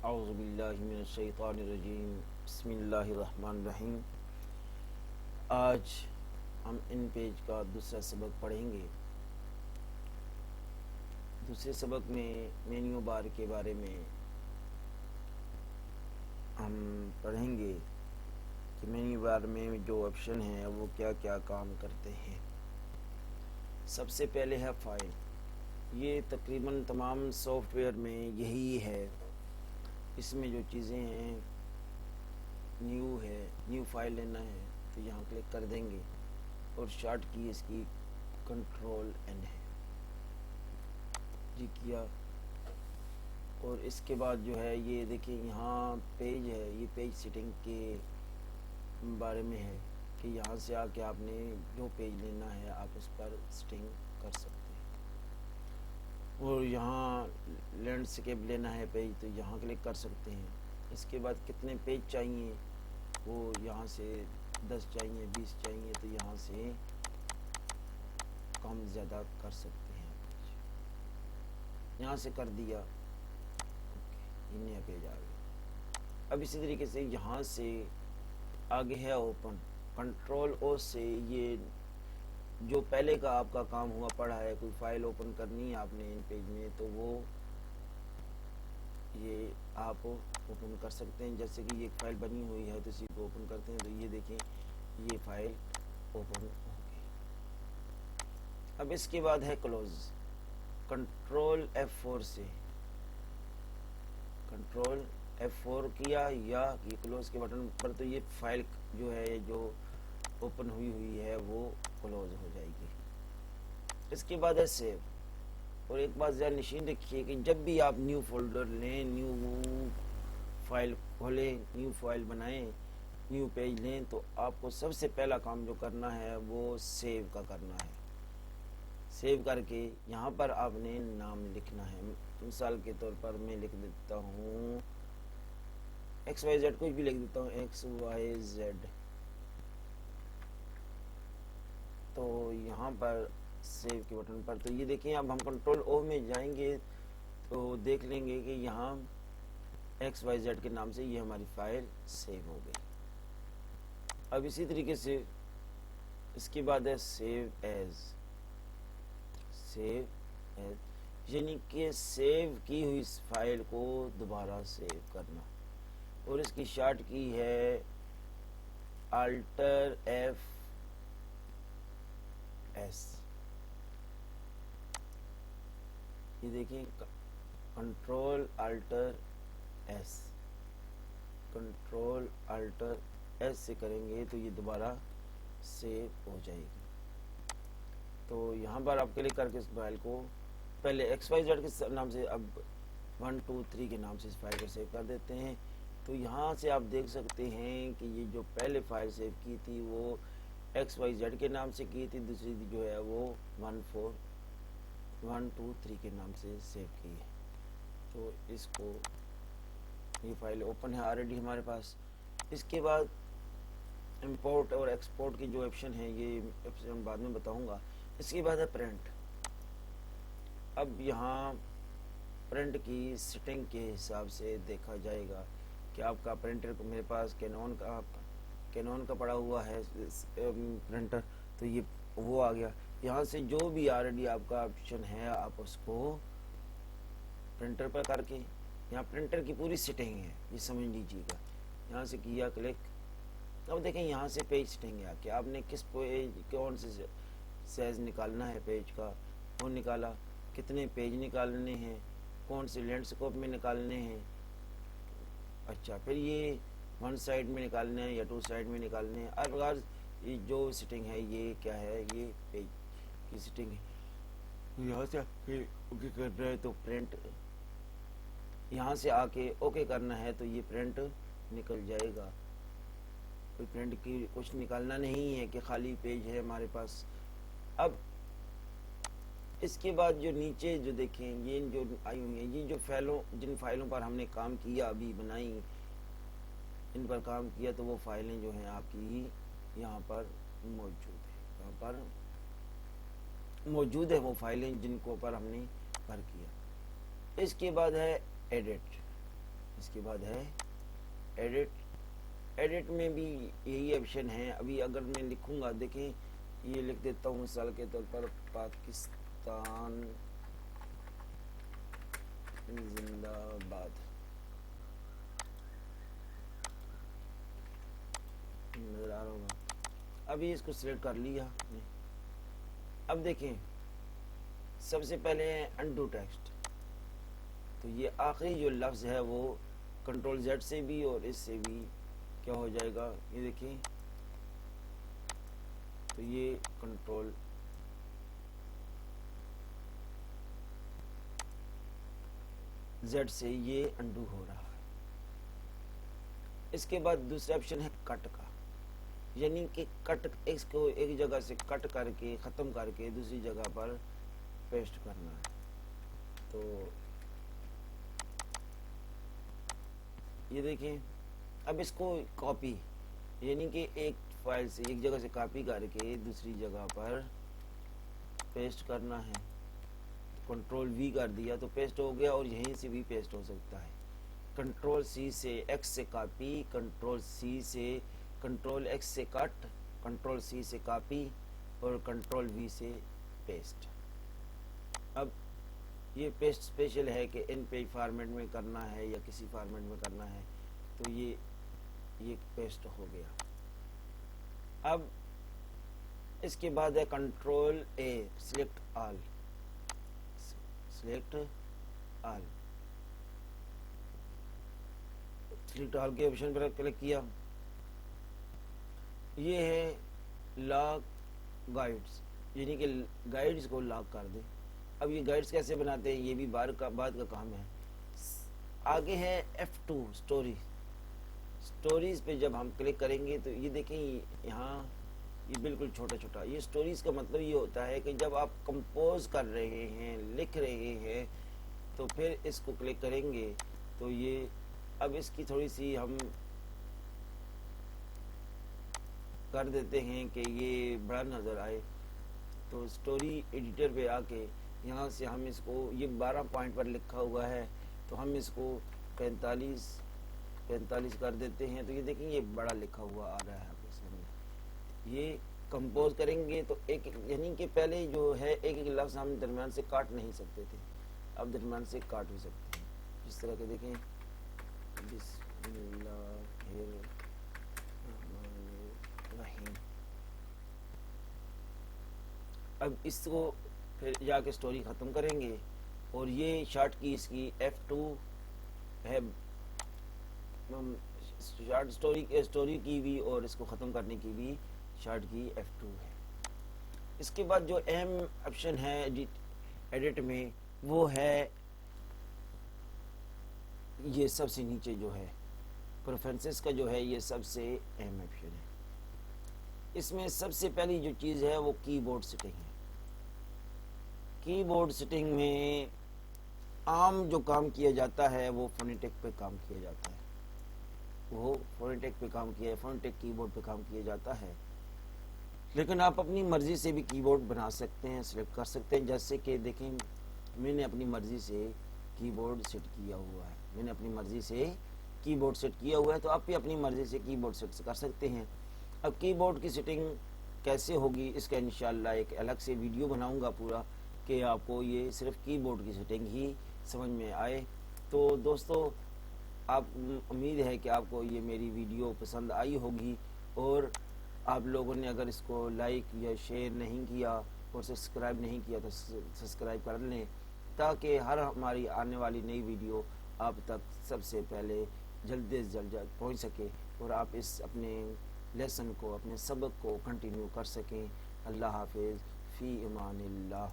اعوذ باللہ من الشیطان الرجیم بسم اللہ الرحمن الرحیم۔ آج ہم ان پیج کا دوسرا سبق پڑھیں گے۔ دوسرے سبق میں مینیو بار کے بارے میں ہم پڑھیں گے کہ مینیو بار میں جو آپشن ہیں وہ کیا کیا کام کرتے ہیں۔ سب سے پہلے ہے فائل۔ یہ تقریباً تمام سافٹ ویئر میں یہی ہے۔ اس میں جو چیزیں ہیں نیو فائل لینا ہے تو یہاں کلک کر دیں گے اور شارٹ کی اس کی کنٹرول این ہے جی کیا۔ اور اس کے بعد جو ہے یہ دیکھیں یہاں پیج ہے، یہ پیج سیٹنگ کے بارے میں ہے کہ یہاں سے آ کے آپ نے جو پیج لینا ہے آپ اس پر سیٹنگ کر سکتے ہیں۔ اور یہاں لینڈسکیپ لینا ہے پیج تو یہاں کلک کر سکتے ہیں۔ اس کے بعد کتنے پیج چاہیے، وہ یہاں سے 10 چاہیے 20 چاہیے تو یہاں سے کم زیادہ کر سکتے ہیں۔ یہاں سے کر دیا، یہ نیا پیج آ گیا۔ اب اسی طریقے سے یہاں سے آگے ہے اوپن، کنٹرول او سے یہ جو پہلے کا آپ کا کام ہوا پڑا ہے، کوئی فائل اوپن کرنی ہے آپ نے ان پیج میں تو وہ یہ آپ اوپن کر سکتے ہیں۔ جیسے کہ یہ ایک فائل بنی ہوئی ہے تو اسی کو اوپن کرتے ہیں تو یہ دیکھیں یہ فائل اوپن ہو گئی۔ اب اس کے بعد ہے کلوز، کنٹرول F4 سے کنٹرول F4 کیا یا یہ کلوز کے بٹن پر تو یہ فائل جو ہے جو اوپن ہوئی ہے وہ کلوز ہو جائے گی۔ اس کے بعد ہے سیو۔ اور ایک بات ذہن نشین رکھیے کہ جب بھی آپ نیو فولڈر لیں، نیو فائل کھولیں، نیو فائل بنائیں، نیو پیج لیں تو آپ کو سب سے پہلا کام جو کرنا ہے وہ سیو کا کرنا ہے۔ سیو کر کے یہاں پر آپ نے نام لکھنا ہے۔ مثال کے طور پر میں لکھ دیتا ہوں XYZ، کچھ بھی لکھ دیتا ہوں XYZ۔ تو یہاں پر سیو کے بٹن پر تو یہ دیکھیں اب ہم کنٹرول او میں جائیں گے تو دیکھ لیں گے کہ یہاں XYZ کے نام سے یہ ہماری فائل سیو ہو گئی۔ اب اسی طریقے سے اس کے بعد ہے سیو ایز، یعنی کہ سیو کی ہوئی فائل کو دوبارہ سیو کرنا۔ اور اس کی شارٹ کی ہے Alt+F+S۔ یہ دیکھیں کنٹرول Alt+S، کنٹرول Alt+S سے کریں گے تو یہ دوبارہ سیو ہو جائے گی۔ تو یہاں پر آپ کلک کر کے اس فائل کو پہلے XYZ کے نام سے اب 1 2 3 کے نام سے اس فائل کو سیو کر دیتے ہیں۔ تو یہاں سے آپ دیکھ سکتے ہیں کہ یہ جو پہلے فائل سیو کی تھی وہ XYZ کے نام سے کی تھی، دوسری جو ہے وہ 1 2 3 کے نام سے سیو کی ہے۔ تو اس کو یہ فائل اوپن ہے آلریڈی ہمارے پاس۔ اس کے بعد امپورٹ اور ایکسپورٹ کی جو آپشن ہے یہ آپشن بعد میں بتاؤں گا۔ اس کے بعد ہے پرنٹ۔ اب یہاں پرنٹ کی سیٹنگ کے حساب سے دیکھا جائے گا کہ آپ کا پرنٹر کو، میرے پاس کینون کا پڑا ہوا ہے پرنٹر تو یہ وہ آ گیا۔ یہاں سے جو بھی آلریڈی آپ کا آپشن ہے آپ اس کو پرنٹر پر کر کے، یہاں پرنٹر کی پوری سیٹنگ ہے یہ سمجھ لیجیے گا۔ یہاں سے کیا کلک، اب دیکھیں یہاں سے پیج سیٹنگ ہے کہ آپ نے کس پیج کون سے سائز نکالنا ہے پیج کا وہ نکالا، کتنے پیج نکالنے ہیں، کون سے لینڈسکیپ میں نکالنے ہیں، اچھا پھر یہ 1 سائڈ میں نکالنے ہیں یا 2 سائڈ میں نکالنے ہیں۔ اب یہ جو سیٹنگ ہے یہ کیا ہے، یہ پیج کی سیٹنگ ہے۔ یہاں سے اوکے کرنا ہے تو پرنٹ، یہاں سے آ کے اوکے کرنا ہے تو یہ پرنٹ نکل جائے گا۔ کوئی پرنٹ کی کچھ نکالنا نہیں ہے کہ خالی پیج ہے ہمارے پاس۔ اب اس کے بعد جو نیچے جو دیکھیں یہ جو آئی ہوئی ہیں، یہ جو جن فائلوں پر ہم نے کام کیا ابھی بنائی، ان پر کام کیا تو وہ فائلیں جو ہیں آپ کی یہاں پر موجود ہیں، یہاں پر موجود ہے وہ فائلیں جن کو پر ہم نے کر کیا۔ اس کے بعد ہے ایڈٹ، اس کے بعد ہے ایڈٹ میں بھی یہی آپشن ہے. ابھی اگر میں لکھوں گا, دیکھیں یہ لکھ دیتا ہوں مثال کے طور پر پاکستان زندہ باد, نظر آ رہا ہوگا. ابھی اس کو سلیکٹ کر لیا. اب دیکھیں سب سے پہلے انڈو ٹیکسٹ, تو یہ آخری جو لفظ ہے وہ کنٹرول زیڈ سے بھی اور اس سے بھی کیا ہو جائے گا, یہ دیکھیں تو یہ کنٹرول زیڈ سے یہ انڈو ہو رہا ہے. اس کے بعد دوسرا آپشن ہے کٹ کا, یعنی کہ کٹ اس کو ایک جگہ سے کٹ کر کے ختم کر کے دوسری جگہ پر پیسٹ کرنا ہے. تو یہ دیکھیں اب اس کو کاپی, یعنی کہ ایک فائل سے ایک جگہ سے کاپی کر کے دوسری جگہ پر پیسٹ کرنا ہے. کنٹرول وی کر دیا تو پیسٹ ہو گیا, اور یہیں سے بھی پیسٹ ہو سکتا ہے. کنٹرول سی سے ایکس سے کاپی, کنٹرول سی سے کنٹرول ایکس سے کٹ, کنٹرول سی سے کاپی اور کنٹرول وی سے پیسٹ. اب یہ پیسٹ اسپیشل ہے کہ ان پہ فارمیٹ میں کرنا ہے یا کسی فارمیٹ میں کرنا ہے, تو یہ پیسٹ ہو گیا. اب اس کے بعد ہے control A, select all, select all, select all کے آپشن پر کلک کیا. یہ ہے لاک گائیڈز, یعنی کہ گائیڈز کو لاک کر دیں. اب یہ گائیڈز کیسے بناتے ہیں یہ بھی بعد کا کام ہے. آگے ہے F2 سٹوری. سٹوریز پہ جب ہم کلک کریں گے تو یہ دیکھیں یہاں یہ بالکل چھوٹا چھوٹا, یہ سٹوریز کا مطلب یہ ہوتا ہے کہ جب آپ کمپوز کر رہے ہیں, لکھ رہے ہیں, تو پھر اس کو کلک کریں گے تو یہ اب اس کی تھوڑی سی ہم کر دیتے ہیں کہ یہ بڑا نظر آئے. تو سٹوری ایڈیٹر پہ آ کے یہاں سے ہم اس کو, یہ 12 پوائنٹ پر لکھا ہوا ہے تو ہم اس کو 45 کر دیتے ہیں. تو یہ دیکھیں یہ بڑا لکھا ہوا آ رہا ہے. یہ کمپوز کریں گے تو ایک, یعنی کہ پہلے جو ہے ایک ایک لفظ ہم درمیان سے کاٹ نہیں سکتے تھے, اب درمیان سے کاٹ بھی سکتے ہیں. جس طرح کہ دیکھیں بسم اللہ الرحیم. اب اس کو پھر جا کے سٹوری ختم کریں گے, اور یہ شارٹ کی اس کی F2 ہے, شارٹ سٹوری کی بھی اور اس کو ختم کرنے کی بھی شارٹ کی F2 ہے. اس کے بعد جو اہم آپشن ہے ایڈٹ میں وہ ہے یہ سب سے نیچے جو ہے پریفرنسز کا جو ہے, یہ سب سے اہم آپشن ہے. اس میں سب سے پہلی جو چیز ہے وہ کی بورڈ سیٹنگ ہے. کی بورڈ سیٹنگ میں عام جو کام کیا جاتا ہے وہ فونیٹک پہ کام کیا جاتا ہے, وہ فونیٹک پہ کام کیا ہے, فونیٹک کی بورڈ پہ کام کیا جاتا ہے. لیکن آپ اپنی مرضی سے بھی کی بورڈ بنا سکتے ہیں, سلیکٹ کر سکتے ہیں. جیسے کہ دیکھیں میں نے اپنی مرضی سے کی بورڈ سیٹ کیا ہوا ہے, میں نے اپنی مرضی سے کی بورڈ سیٹ کیا ہوا ہے, تو آپ بھی اپنی مرضی سے کی بورڈ سیٹ کر سکتے ہیں. اب کی بورڈ کی سیٹنگ کیسے ہوگی اس کا انشاءاللہ ایک الگ سے ویڈیو بناؤں گا پورا, کہ آپ کو یہ صرف کی بورڈ کی سیٹنگ ہی سمجھ میں آئے. تو دوستو آپ, امید ہے کہ آپ کو یہ میری ویڈیو پسند آئی ہوگی, اور آپ لوگوں نے اگر اس کو لائک یا شیئر نہیں کیا اور سبسکرائب نہیں کیا تو سبسکرائب کر لیں, تاکہ ہر ہماری آنے والی نئی ویڈیو آپ تک سب سے پہلے جلد از جلد پہنچ سکے, اور آپ اس اپنے لیسن کو, اپنے سبق کو کنٹینیو کر سکیں. اللہ حافظ, فی امان اللہ.